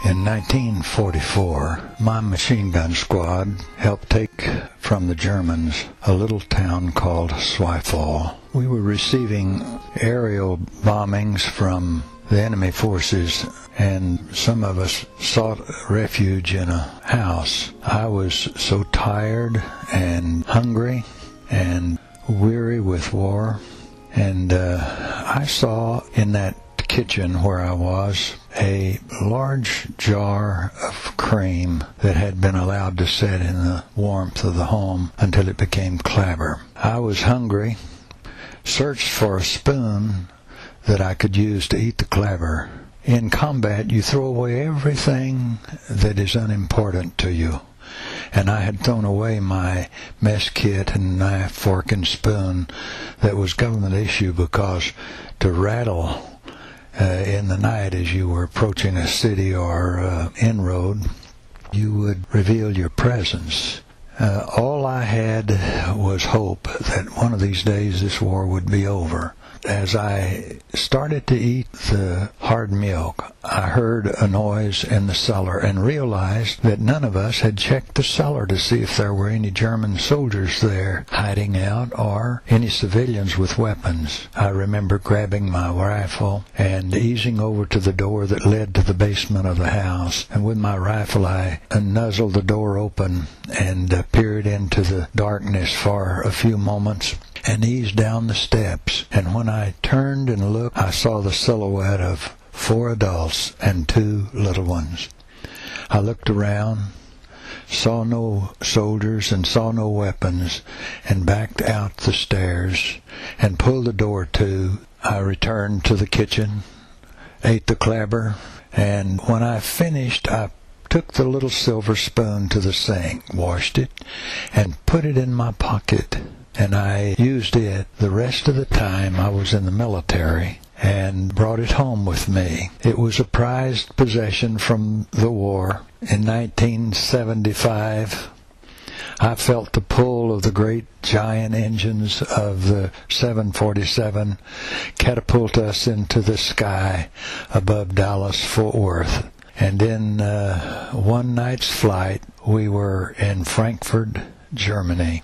In 1944, my machine gun squad helped take from the Germans a little town called Zweifel. We were receiving aerial bombings from the enemy forces, and some of us sought refuge in a house. I was so tired and hungry and weary with war, and I saw in that kitchen where I was a large jar of cream that had been allowed to set in the warmth of the home until it became clabber. I was hungry, searched for a spoon that I could use to eat the clabber. In combat, you throw away everything that is unimportant to you. And I had thrown away my mess kit and knife, fork, and spoon that was government issue, because to rattle in the night as you were approaching a city or inroad, you would reveal your presence. All I had was hope that one of these days this war would be over. As I started to eat the hard milk, I heard a noise in the cellar and realized that none of us had checked the cellar to see if there were any German soldiers there hiding out or any civilians with weapons. I remember grabbing my rifle and easing over to the door that led to the basement of the house, and with my rifle I nuzzled the door open and peered into the darkness for a few moments and eased down the steps. And when I turned and looked, I saw the silhouette of 4 adults and 2 little ones. I looked around, saw no soldiers and saw no weapons, and backed out the stairs and pulled the door to. I returned to the kitchen, ate the clabber, and when I finished, I took the little silver spoon to the sink, washed it, and put it in my pocket. And I used it the rest of the time I was in the military and brought it home with me. It was a prized possession from the war. In 1975, I felt the pull of the great giant engines of the 747 catapult us into the sky above Dallas-Fort Worth. And in one night's flight, we were in Frankfurt, Germany.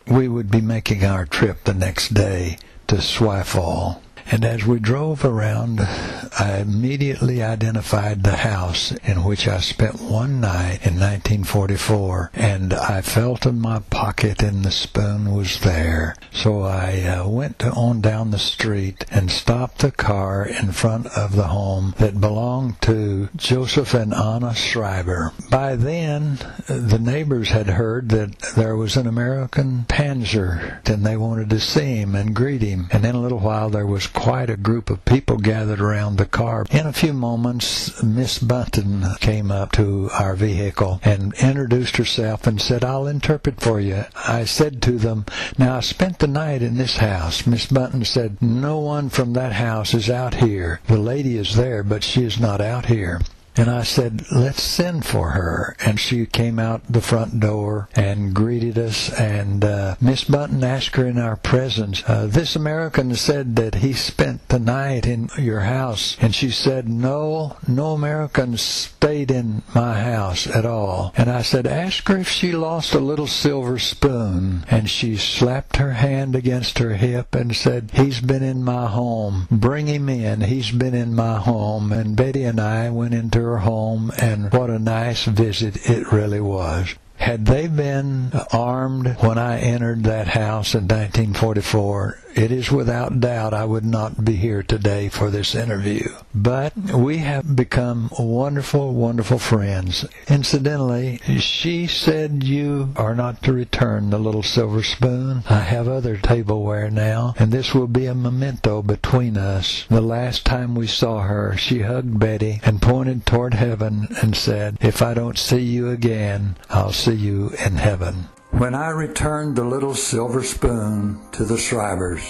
We would be making our trip the next day to Zweifel. And as we drove around, I immediately identified the house in which I spent one night in 1944, and I felt in my pocket and the spoon was there. So I went on down the street and stopped the car in front of the home that belonged to Joseph and Anna Schreiber. By then, the neighbors had heard that there was an American Panzer, and they wanted to see him and greet him. And in a little while, there was quite a group of people gathered around the car. In a few moments, Miss Button came up to our vehicle and introduced herself and said, "I'll interpret for you." I said to them, "Now, I spent the night in this house." Miss Button said, "No one from that house is out here. The lady is there, but she is not out here." And I said, "Let's send for her." And she came out the front door and greeted us. And Miss Button asked her in our presence, "This American said that he spent the night in your house." And she said, no Americans stayed in my house at all. And I said, "Ask her if she lost a little silver spoon." And she slapped her hand against her hip and said, "He's been in my home. Bring him in. He's been in my home." And Betty and I went into her home, and what a nice visit it really was. Had they been armed when I entered that house in 1944, it is without doubt I would not be here today for this interview. But we have become wonderful, wonderful friends. Incidentally, she said you are not to return the little silver spoon. I have other tableware now, and this will be a memento between us. The last time we saw her, she hugged Betty and pointed toward heaven and said, "If I don't see you again, I'll see you in heaven." When I returned the little silver spoon to the Schreibers,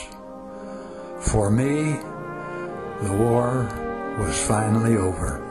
for me, the war was finally over.